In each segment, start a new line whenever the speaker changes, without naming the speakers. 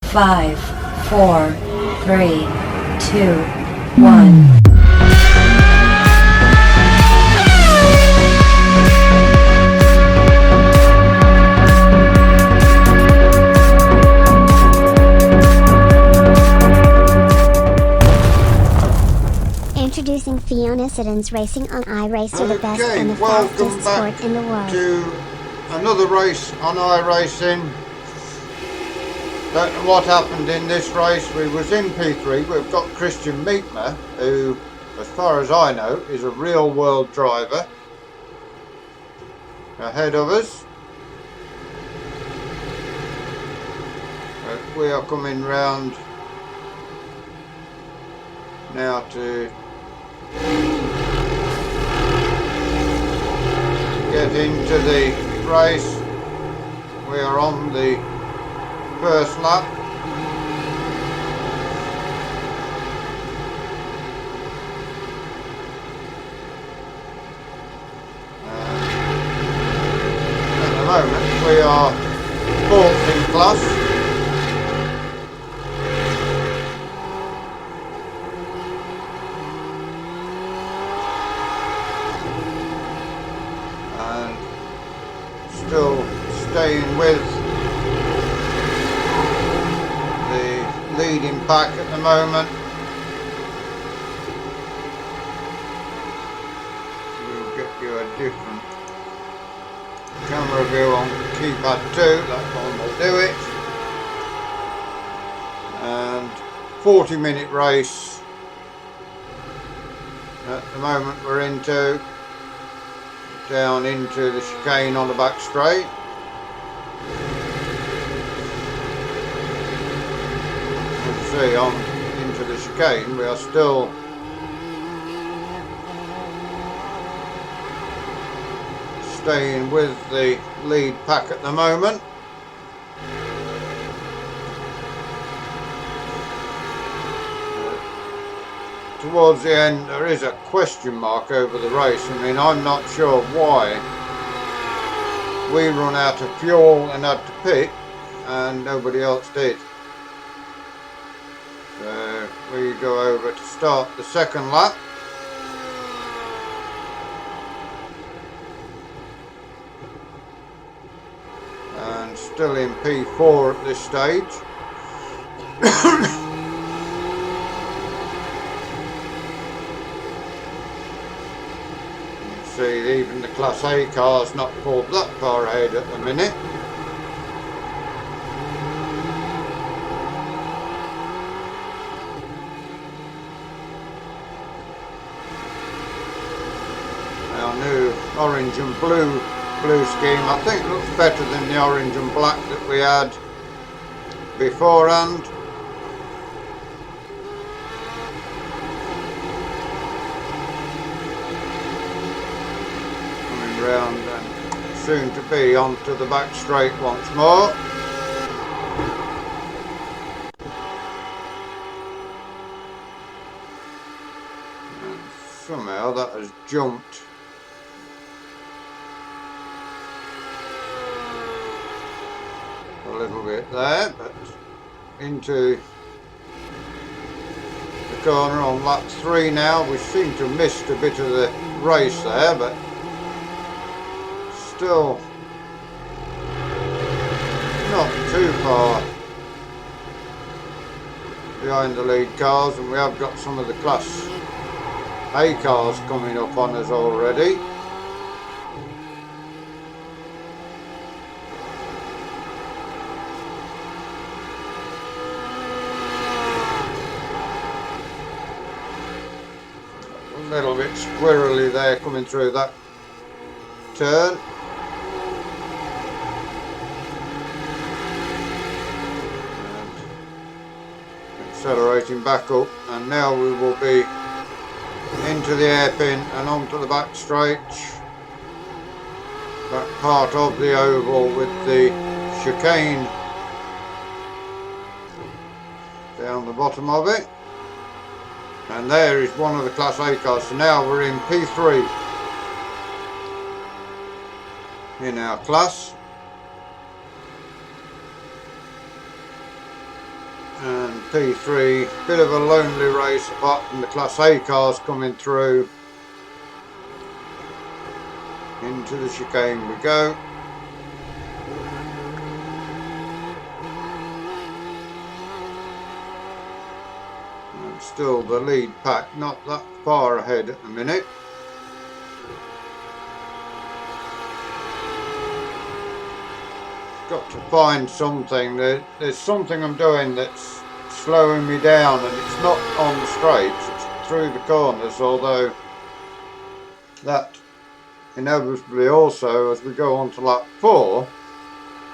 5, 4, 3, 2, 1.
Introducing Fiona Siddons Racing on iRacer, the best and the fastest sport in the world.
To another race on iRacing. Don't know what happened in this race. We was in P3. We've got Christian Meekmer, who, as far as I know, is a real world driver, ahead of us. But we are coming round now to get into the race. We are on the first lap. At the moment we are fourth in class. Still staying with the leading pack at the moment. We'll get you a different camera view on keypad 2, that one will do it. And 40-minute race at the moment we're into. Down into the chicane on the back straight. You can see on into the chicane we are still staying with the lead pack at the moment. Towards the end there is a question mark over the race. I mean, I'm not sure why we run out of fuel and had to pit and nobody else did. So we go over to start the second lap. And still in P4 at this stage. See, even the Class A car's not pulled that far ahead at the minute. Our new orange and blue scheme, I think, looks better than the orange and black that we had beforehand. Round and soon to be onto the back straight once more. And somehow that has jumped a little bit there, but into the corner on lap 3 now. We seem to have missed a bit of the race there, but still not too far behind the lead cars, and we have got some of the Class A cars coming up on us already. A little bit squirrely there coming through that turn. Accelerating back up, and now we will be into the hairpin and onto the back straight, that part of the oval with the chicane down the bottom of it. And there is one of the Class A cars. So now we're in P3 in our class. and P3, bit of a lonely race apart from the Class A cars coming through. Into the chicane we go. And still the lead pack, not that far ahead at the minute. Got to find something. There's something I'm doing that's slowing me down, and it's not on the straights, it's through the corners, although that inevitably also, as we go on to lap 4,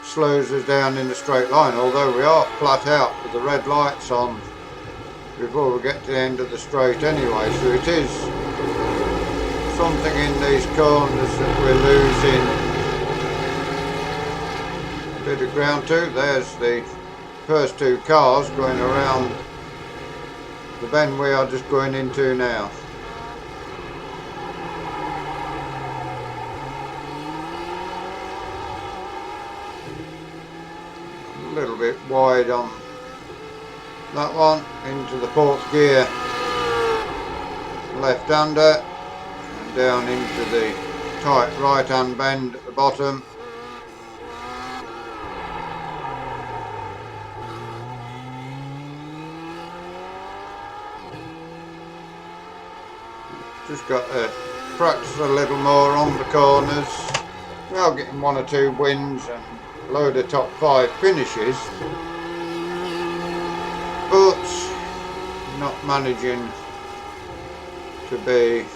slows us down in a straight line, although we are flat out with the red lights on before we get to the end of the straight anyway, so it is something in these corners that we're losing a bit of ground to. There's the first two cars going around the bend we are just going into now. A little bit wide on that one, into the fourth gear, left hander, and down into the tight right hand bend at the bottom. Just got to practice a little more on the corners. We are getting 1 or 2 wins and a load of top 5 finishes, but not managing to be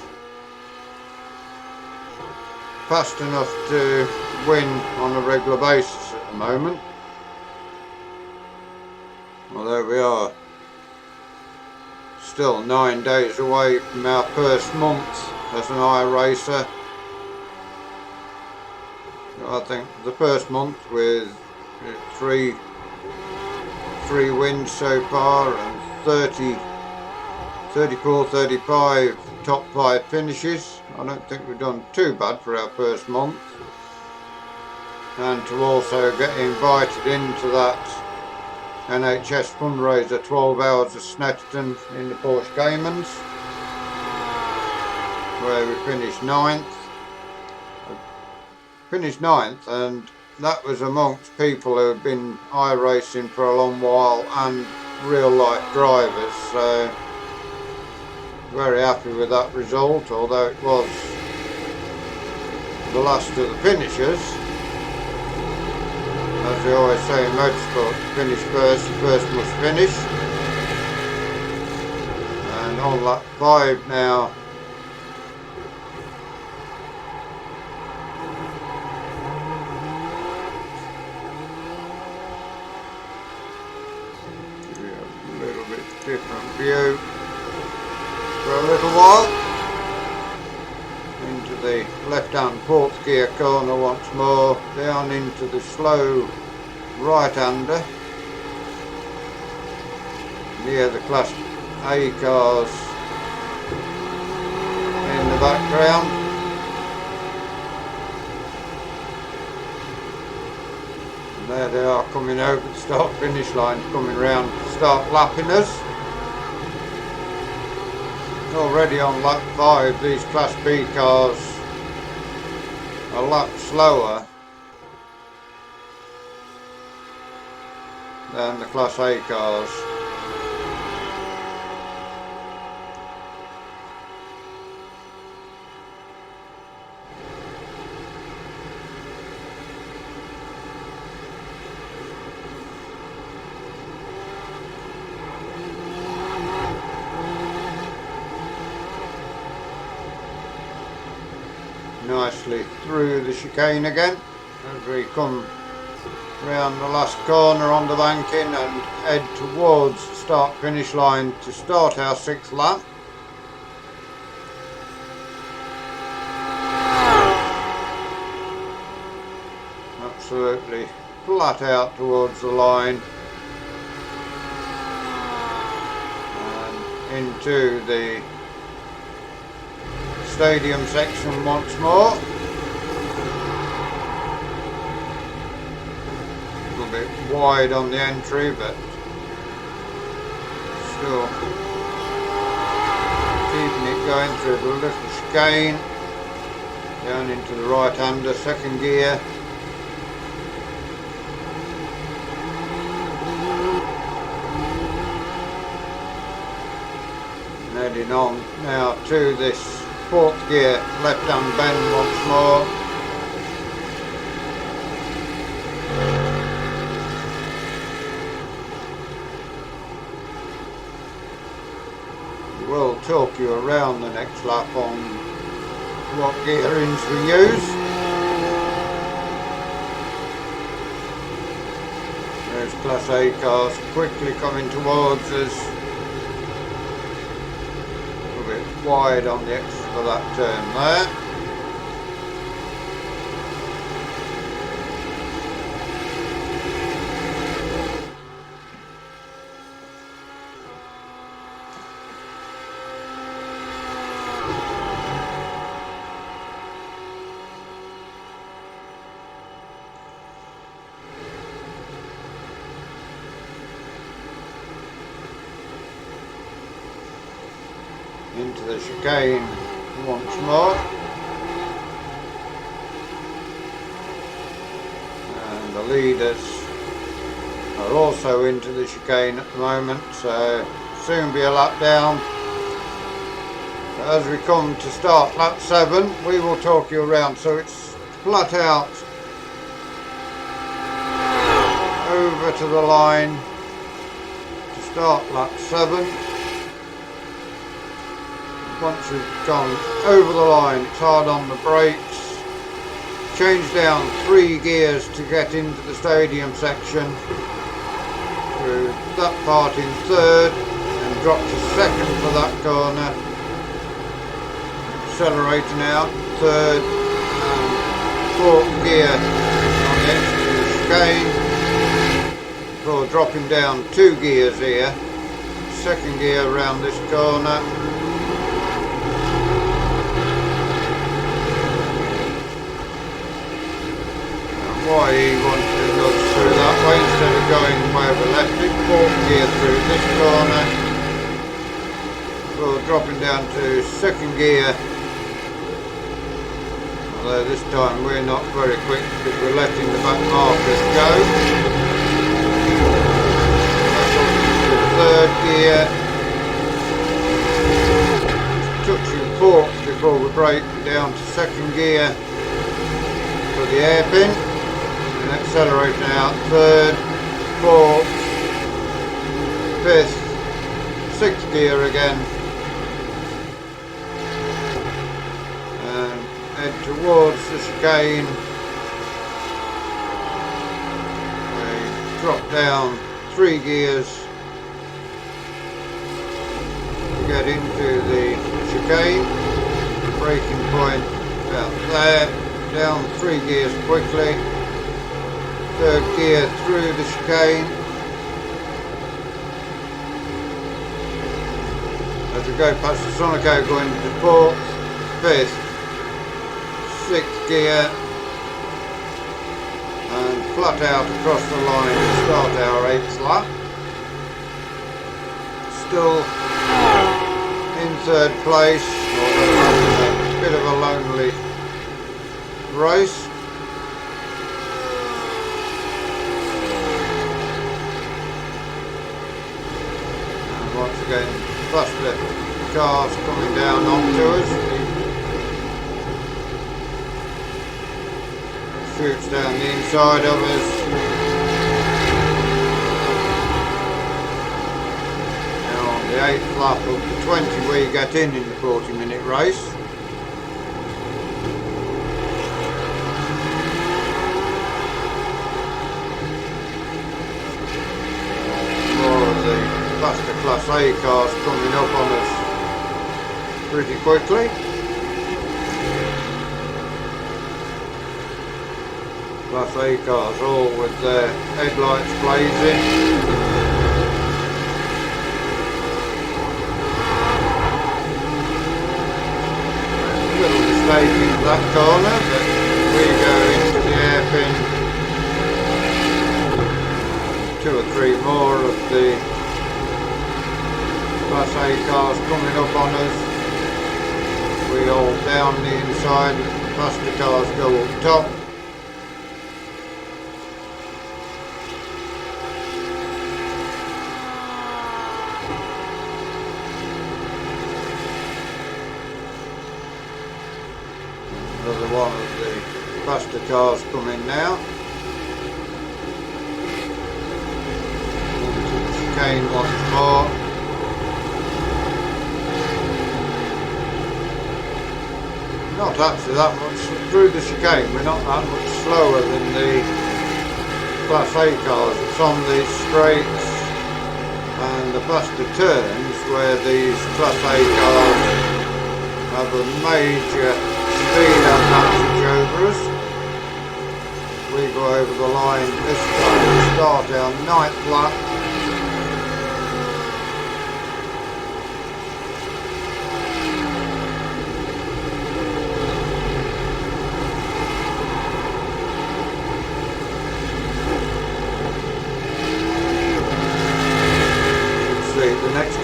fast enough to win on a regular basis at the moment. Although we are still 9 days away from our first month as an iRacer. I think the first month with three wins so far and 34, 35 top 5 finishes. I don't think we've done too bad for our first month. And to also get invited into that NHS fundraiser 12 Hours of Snetterton in the Porsche Caymans, where we finished 9th. And that was amongst people who have been iRacing for a long while and real life drivers, so very happy with that result, although it was the last of the finishers. As they always say in motorsport, finish first, the first must finish. And on lap 5 now. Give you a little bit different view for a little while. Into the left-hand fourth gear corner once more, down into the slow right-hander near the Class A cars in the background. And there they are coming over the start-finish line, coming round to start lapping us. Already on lap 5, these Class B cars are a lap slower than the Class A cars. Nicely through the chicane again as we come round the last corner on the banking and head towards the start finish line to start our 6th lap. Absolutely flat out towards the line and into the stadium section once more. A little bit wide on the entry, but Still keeping it going through the little chicane. Down into the right-hander, second gear. And heading on now to this fourth gear, left-hand bend once more. We'll talk you around the next lap on what gearings we use. There's Class A cars quickly coming towards us. A little bit wide on the exit for that turn there. Into the chicane once more, and the leaders are also into the chicane at the moment, so soon be a lap down. But as we come to start lap 7, we will talk you around. So it's flat out over to the line to start lap 7. Once you've gone over the line, it's hard on the brakes. Change down 3 gears to get into the stadium section. Through that part in third, and drop to second for that corner. Accelerating out, third and fourth gear on the exit of the chicane. Before dropping down 2 gears here. Second gear around this corner. Why he wanted to go through that way instead of going where we left it. Fourth gear through this corner. We're dropping down to second gear. Although this time we're not very quick because we're letting the back markers go. Back up into third gear. Touching fourth before we break down to second gear for the hairpin. Accelerating out, third, fourth, fifth, sixth gear again, and head towards the chicane. We drop down 3 gears to get into the chicane. Braking point about there, down 3 gears quickly. Third gear through the chicane. As we go past the Sonico, going into fourth, fifth, sixth gear, and flat out across the line to start our 8th lap. Still in third place, although having a bit of a lonely race. Once again, faster cars coming down onto us. Shoots down the inside of us. Now on the 8th lap of the 20 we get in the 40-minute race. Faster Class A cars coming up on us pretty quickly. Class A cars all with their headlights blazing. A little mistake into that corner, but we go into the hairpin. 2 or 3 more of the A cars coming up on us. We hold down the inside, let the faster cars go up top. Another one of the faster cars coming now. Into the chicane once more. Not actually that much through the chicane, we're not that much slower than the Class A cars. It's on the straights and the faster turns where these Class A cars have a major speed advantage over us. We go over the line this time to start our 9th lap.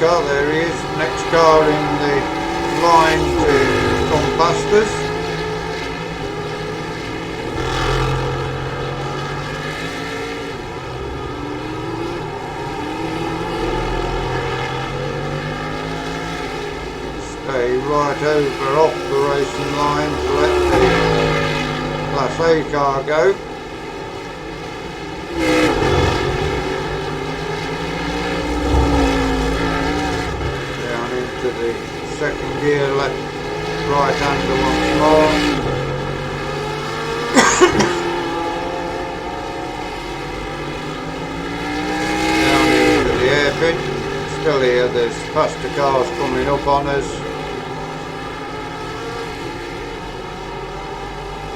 Car, there he is, next car in the line to come past us. Stay right over off the racing line to let the Class A car go. To the second gear, left, right hander once more. Down into the hairpin. Still here, there's faster cars coming up on us.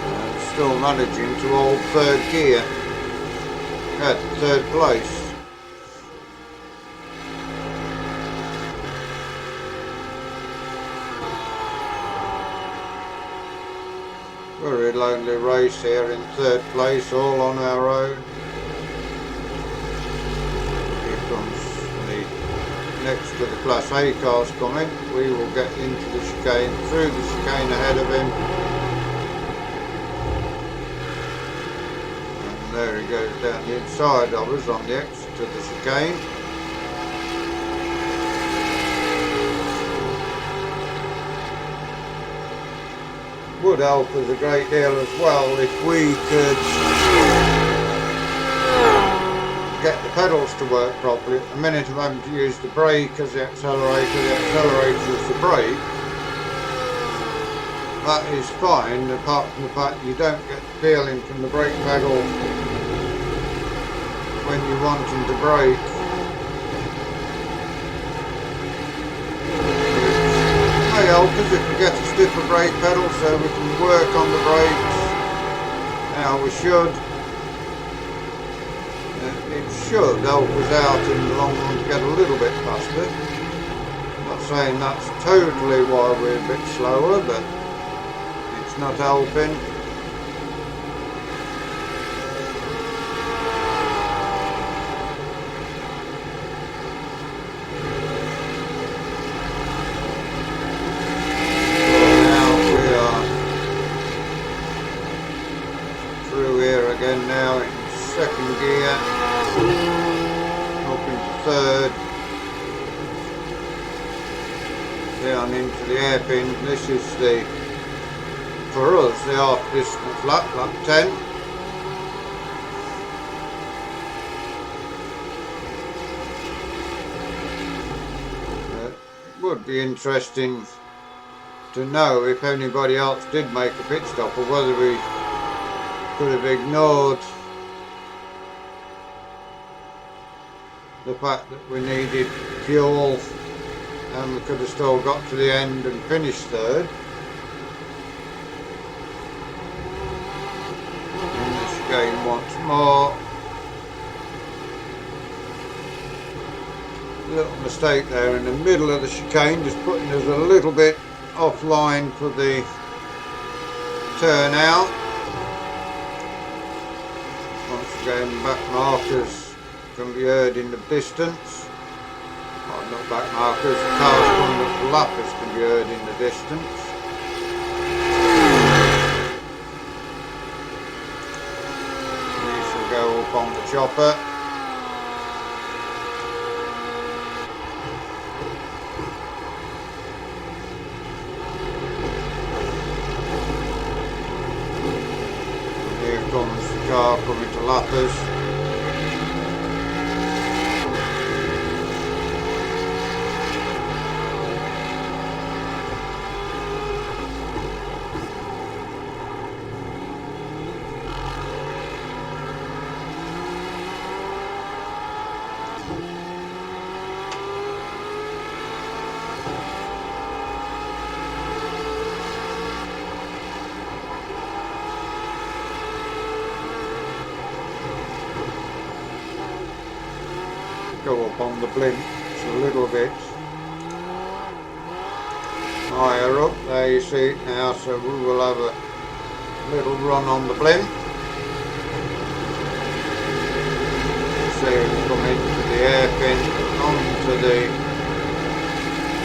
And still managing to hold third gear at third place. Very lonely race here in third place, all on our own. Here comes the next to the Class A cars coming. We will get into the chicane, through the chicane ahead of him. And there he goes down the inside of us on the exit to the chicane. Would help us a great deal as well if we could get the pedals to work properly. At the minute of having to use the brake as the accelerator as the brake, that is fine, apart from the fact you don't get the feeling from the brake pedal when you're wanting to brake. Help us if we get a stiffer brake pedal so we can work on the brakes how we should. It should help us out in the long run to get a little bit faster. I'm not saying that's totally why we're a bit slower, but it's not helping. Now in second gear, up into third, down into the hairpin. This is the, for us, the half distance lap, lap 10. It would be interesting to know if anybody else did make a pit stop, or whether we could have ignored the fact that we needed fuel and we could have still got to the end and finished third. In the chicane once more. Little mistake there in the middle of the chicane, just putting us a little bit offline for the turn out. Once again, back markers can be heard in the distance. I'll Look back markers, the cars coming up the lap as can be heard in the distance. We shall go up on the chopper. And here comes the car coming to lap us. Go up on the blimp a little bit higher up, there you see it now, so we will have a little run on the blimp. So we come into the hairpin, onto the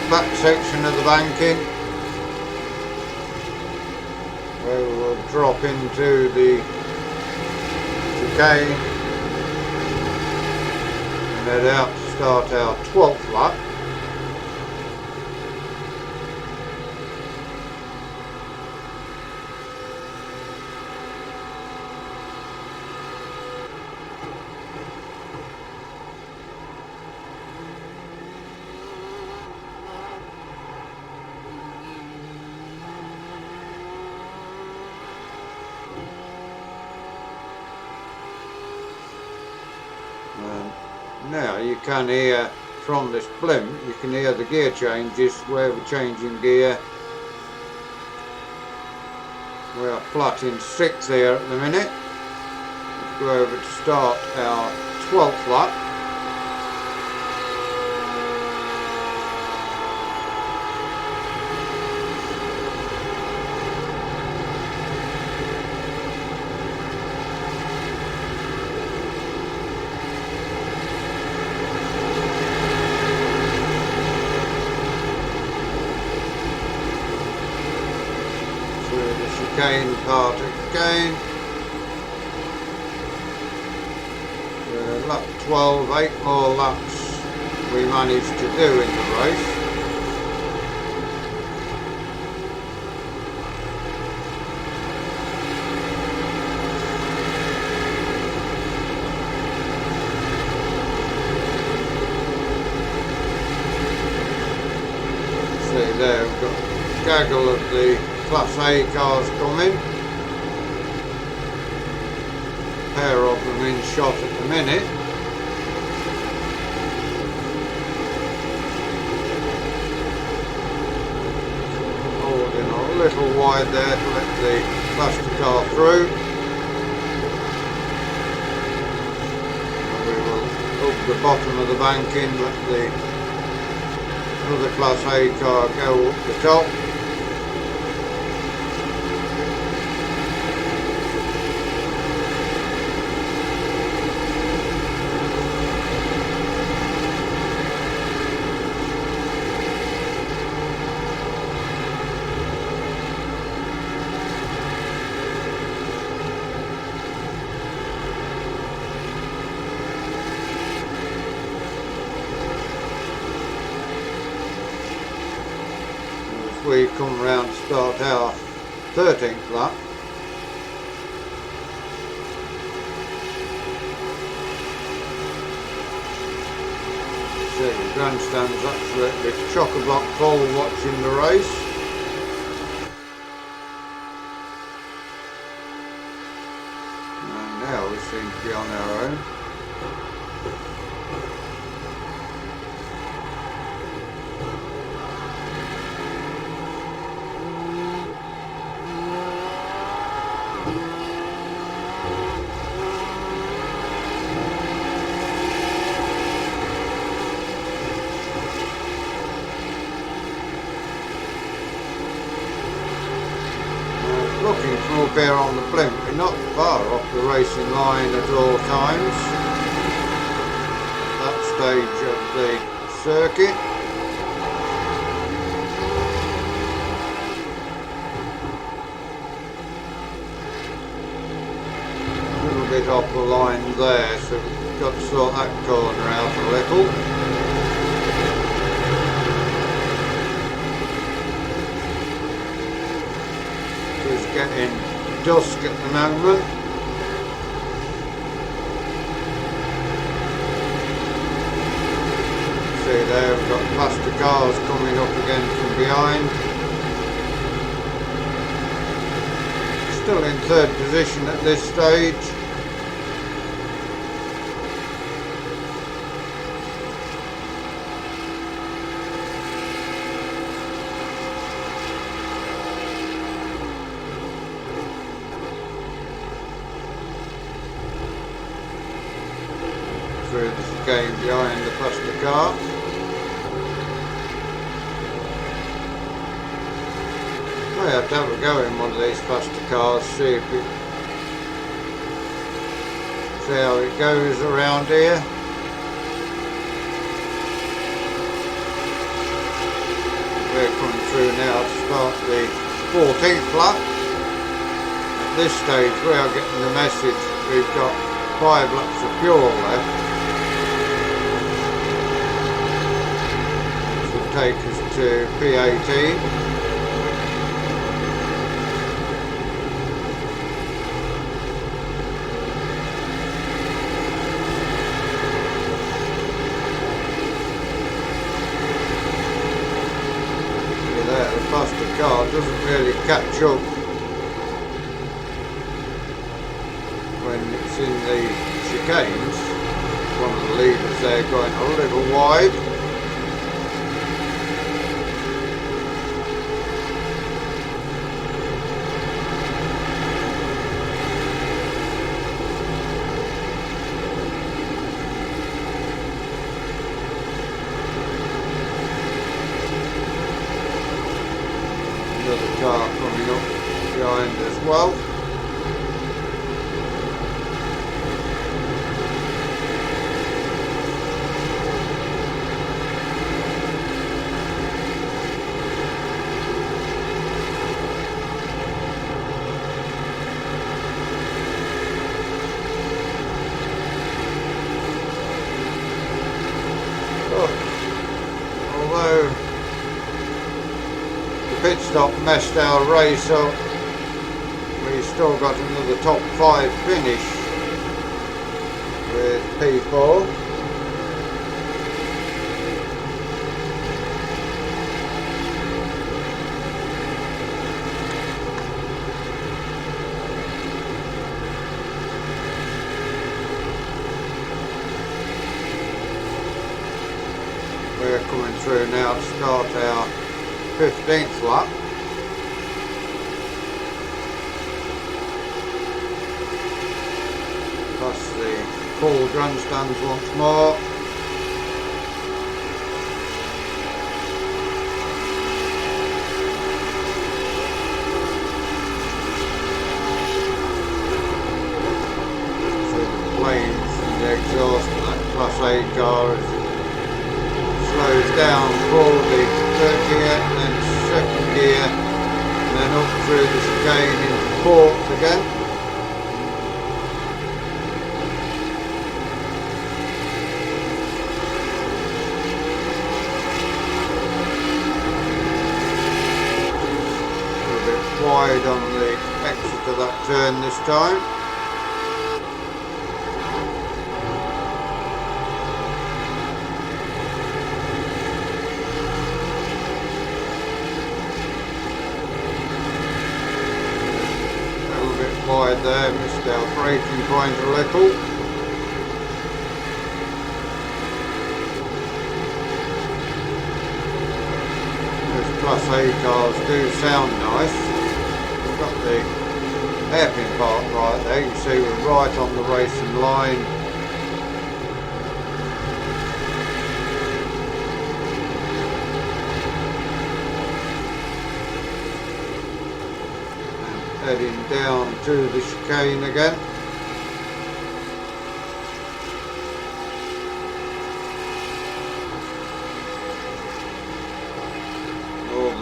back section of the banking, where we will drop into the chicane. Head out to start our 12th lap. Now you can hear from this blimp, you can hear the gear changes where we're changing gear. We are flat in 6th here at the minute. Let's go over to start our 12th lap. Chicane part again. Lap 12, 8 more laps we managed to do in the race. See there, we've got a gaggle of the Class A cars coming. A pair of them in shot at the minute. Holding a little wide there to let the plastic car through. And we will hug the bottom of the banking, let the other Class A car go up the top. We come round to start our 13th lap. See, the grandstand's absolutely chock-a-block full watching the race. And now we seem to be on our own. Looking from up here on the blimp, we're not far off the racing line at all times. At that stage of the circuit. A little bit off the line there, so we've got to sort that corner out a little. It's getting dusk at the moment. See there, we've got faster cars coming up again from behind. Still in third position at this stage. Through the chicane behind the faster car. I have to have a go in one of these faster cars, see how it goes around here. We're coming through now to start the 14th lap. At this stage we are getting the message that we've got 5 laps of fuel left. This will take us to P18. The car doesn't really catch up when it's in the chicanes. One of the leaders there going a little wide. Another car coming up behind as well. Although Pitstop messed our race up, we still got another top 5 finish with P4. We're coming through now to start our 15th lap. Plus the full grandstands once more. See the flames and the exhaust of that Class A car as it slows down broadly. Third gear, then second gear, and then up through the chicane into fourth again. A bit wide on the exit of that turn this time. Wide there, missed our braking point a little. Those Class A cars do sound nice. We've got the hairpin part right there, you see we're right on the racing line. Heading down to the chicane again.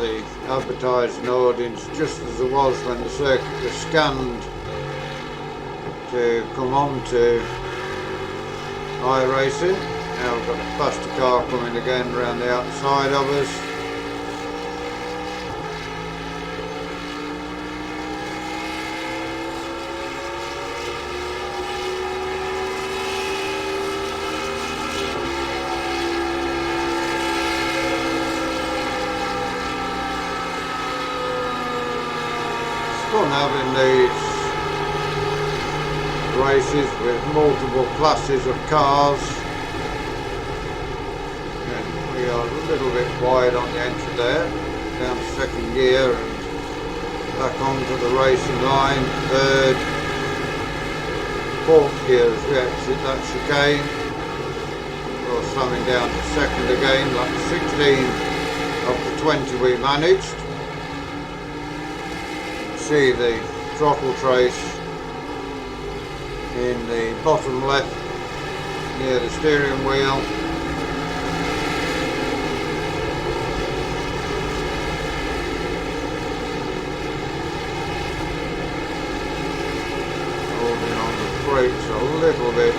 the advertising audience just as it was when the circuit was scanned to come on to iRacing. Now we've got a faster car coming again around the outside of us. Fun having these races with multiple classes of cars. And we are a little bit wide on the entry there, down to second gear and back onto the racing line, third, fourth gear as we exit that chicane. We're slamming down to second again, lap 16 of the 20 we managed. See the throttle trace in the bottom left near the steering wheel. Holding on the brakes a little bit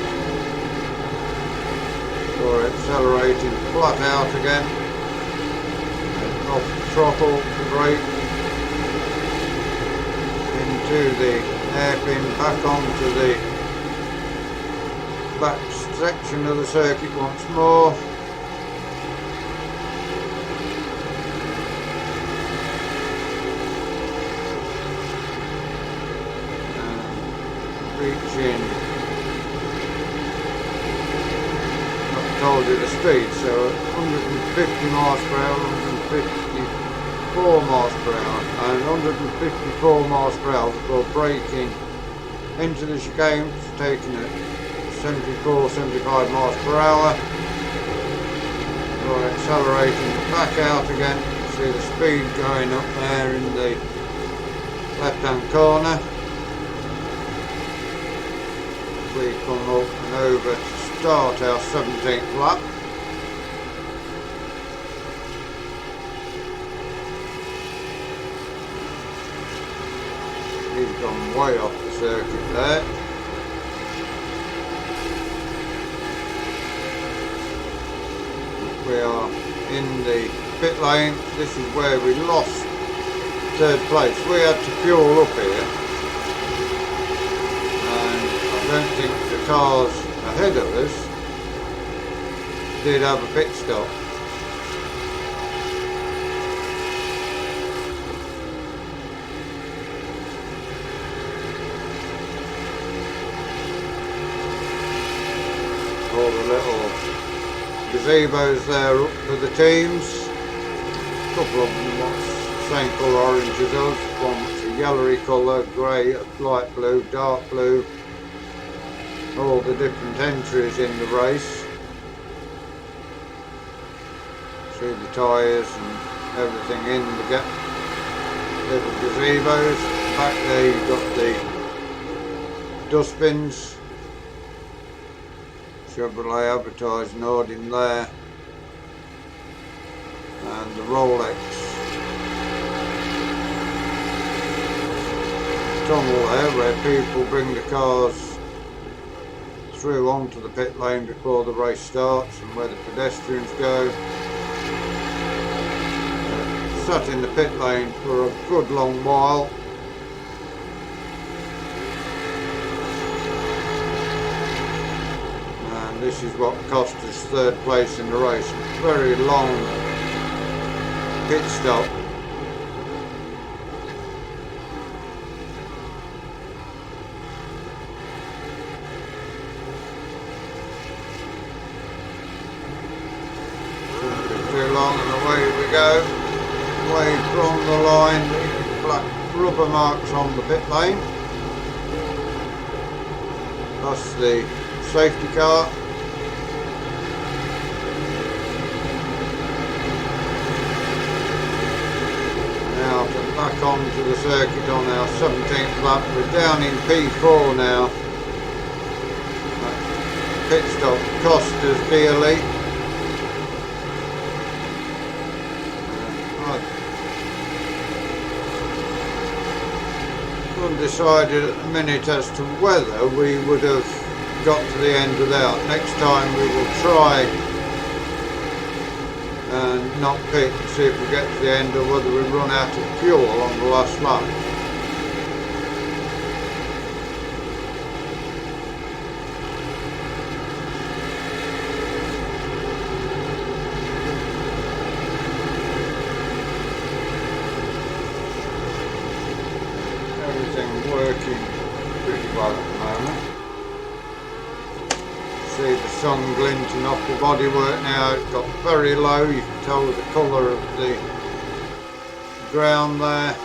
for accelerating flat out again. And off the throttle, the brake. To the hairpin, back onto the back section of the circuit once more. And reaching, I've told you the speed, so 150 miles per hour, 154 miles per hour, and 154 miles per hour before braking into the chicane, taking it 74-75 miles per hour. We're accelerating back out again. See the speed going up there in the left hand corner. We come up and over to start our 17th lap. He's gone way off the circuit there. We are in the pit lane. This is where we lost third place. We had to fuel up here, and I don't think the cars ahead of us did have a pit stop. All the little gazebos there up for the teams. A couple of them what's the same colour orange as us. One that's a yellowy colour, grey, light blue, dark blue. All the different entries in the race. See the tyres and everything in the little gazebos. Back there you've got the dustbins. Chevrolet advertising hoarding there, and the Rolex tunnel there where people bring the cars through onto the pit lane before the race starts, and where the pedestrians go. Sat in the pit lane for a good long while. This is what cost us third place in the race. Very long pit stop. Shouldn't be too long, and away we go. Away from the line, black rubber marks on the pit lane. That's the safety car. Back onto the circuit on our 17th lap. We're down in P4 now. That pit stop cost us dearly. I undecided at the minute as to whether we would have got to the end without. Next time we will try and not pit and see if we get to the end, or whether we run out of fuel on the last lap. Everything working pretty well at the moment. See the sun glinting off the bodywork now. It's got very low. You can tell the colour of the ground there.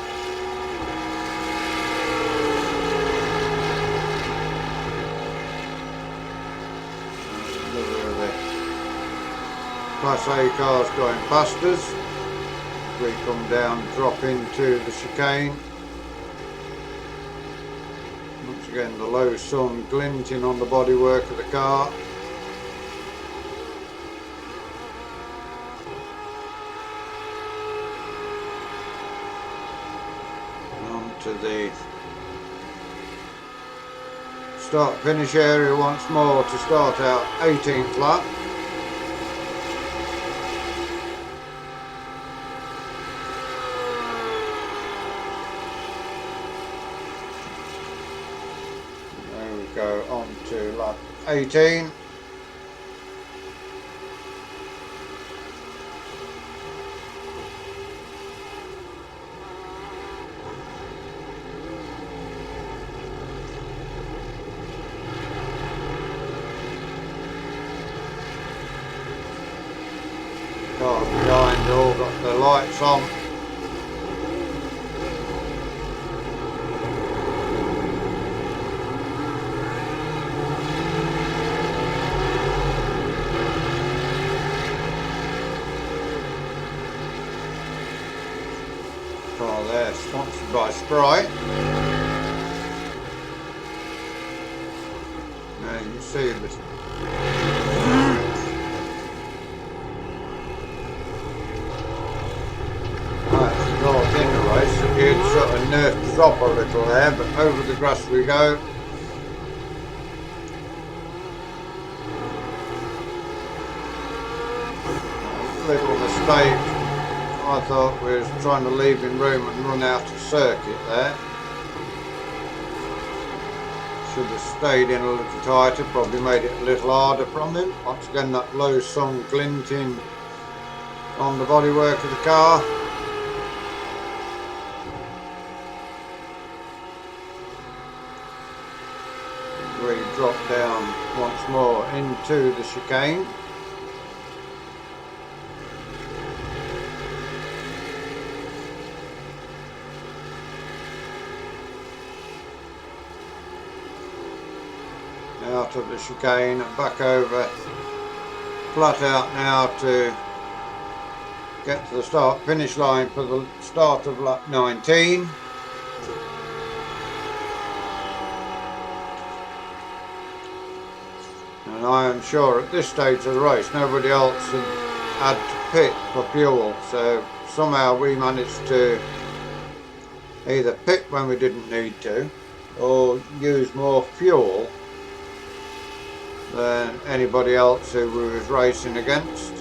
Another of the Class A cars going past us. We come down, drop into the chicane. Once again, the low sun glinting on the bodywork of the car. On to the start finish area once more to start our 18th lap. Go on to lap 18. Cars behind all got their lights on. Car there, sponsored by Sprite. Now you can see this. That's brought in the race. It sort of nerfed us up a little there, but over the grass we go. Little mistake. I thought we was trying to leave him room and run out of circuit there. Should have stayed in a little tighter, probably made it a little harder from him. Once again, that low sun glinting on the bodywork of the car. We drop down once more into the chicane. Out of the chicane and back over flat out now to get to the start finish line for the start of lap 19. And I am sure at this stage of the race nobody else had to pit for fuel, so somehow we managed to either pit when we didn't need to or use more fuel than anybody else who we was racing against.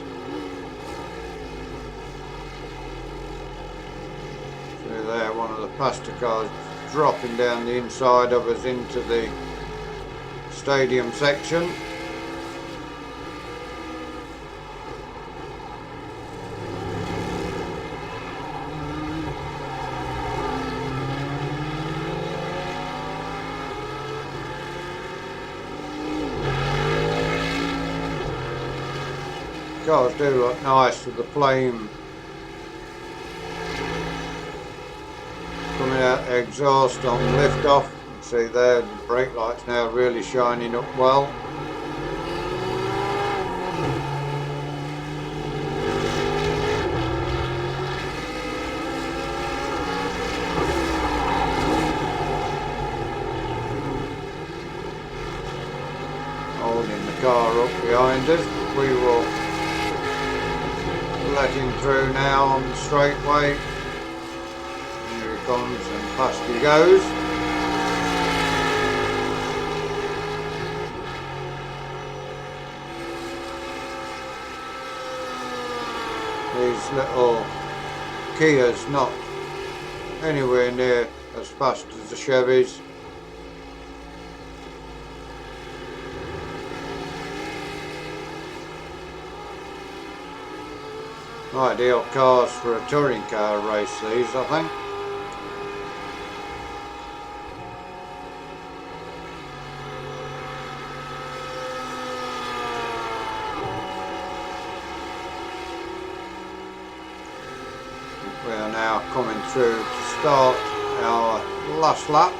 See there, one of the pasta cars dropping down the inside of us into the stadium section. Cars do look nice with the flame coming out the exhaust on lift off. You can see there the brake lights now really shining up well. Holding the car up behind us, we will let him through now on the straightaway. Here he comes and past he goes. These little Kias not anywhere near as fast as the Chevys. Ideal cars for a touring car race, these, I think. We are now coming through to start our last lap.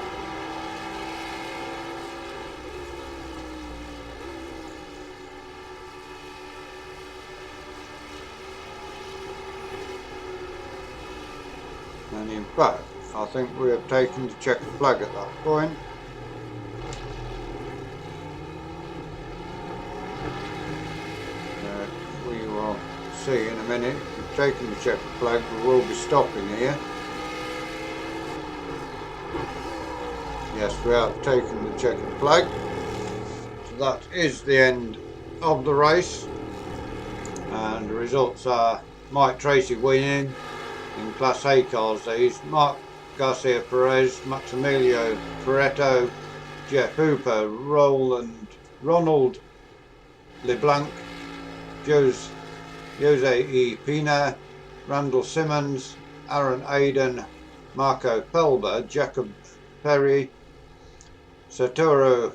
And in fact, I think we have taken the checkered flag at that point. We will see in a minute. If we've taken the checkered flag, we will be stopping here. Yes, we have taken the checkered flag. So that is the end of the race. And the results are Mike Tracy winning in Class A cars, these. Mark Garcia Perez, Maximilio Ferretto, Jeff Hooper, Ronald LeBlanc, Jose E. Pina, Randall Simmons, Aaron Aiden, Marco Pelber, Jacob Perry, Satoru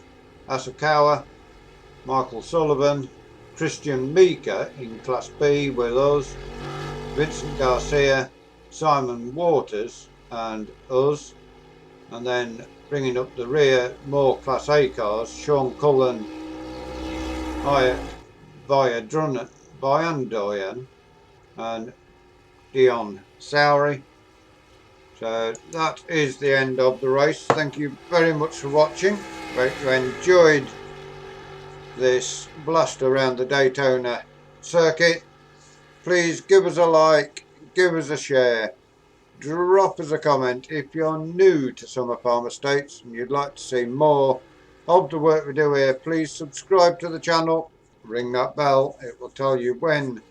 Asakawa, Michael Sullivan, Christian Mika in Class B with us, Vincent Garcia, Simon Waters and us, and then bringing up the rear more Class A cars, Sean Cullen, Vayandoyan and Dion Sowry. So that is the end of the race. Thank you very much for watching. Hope you enjoyed this blast around the Daytona circuit. Please give us a like, give us a share, drop us a comment if you're new to Summer Farm Estates and you'd like to see more of the work we do here. Please subscribe to the channel, ring that bell, it will tell you when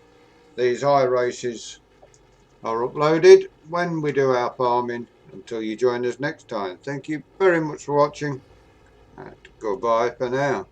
these iRaces are uploaded, when we do our farming, until you join us next time. Thank you very much for watching and goodbye for now.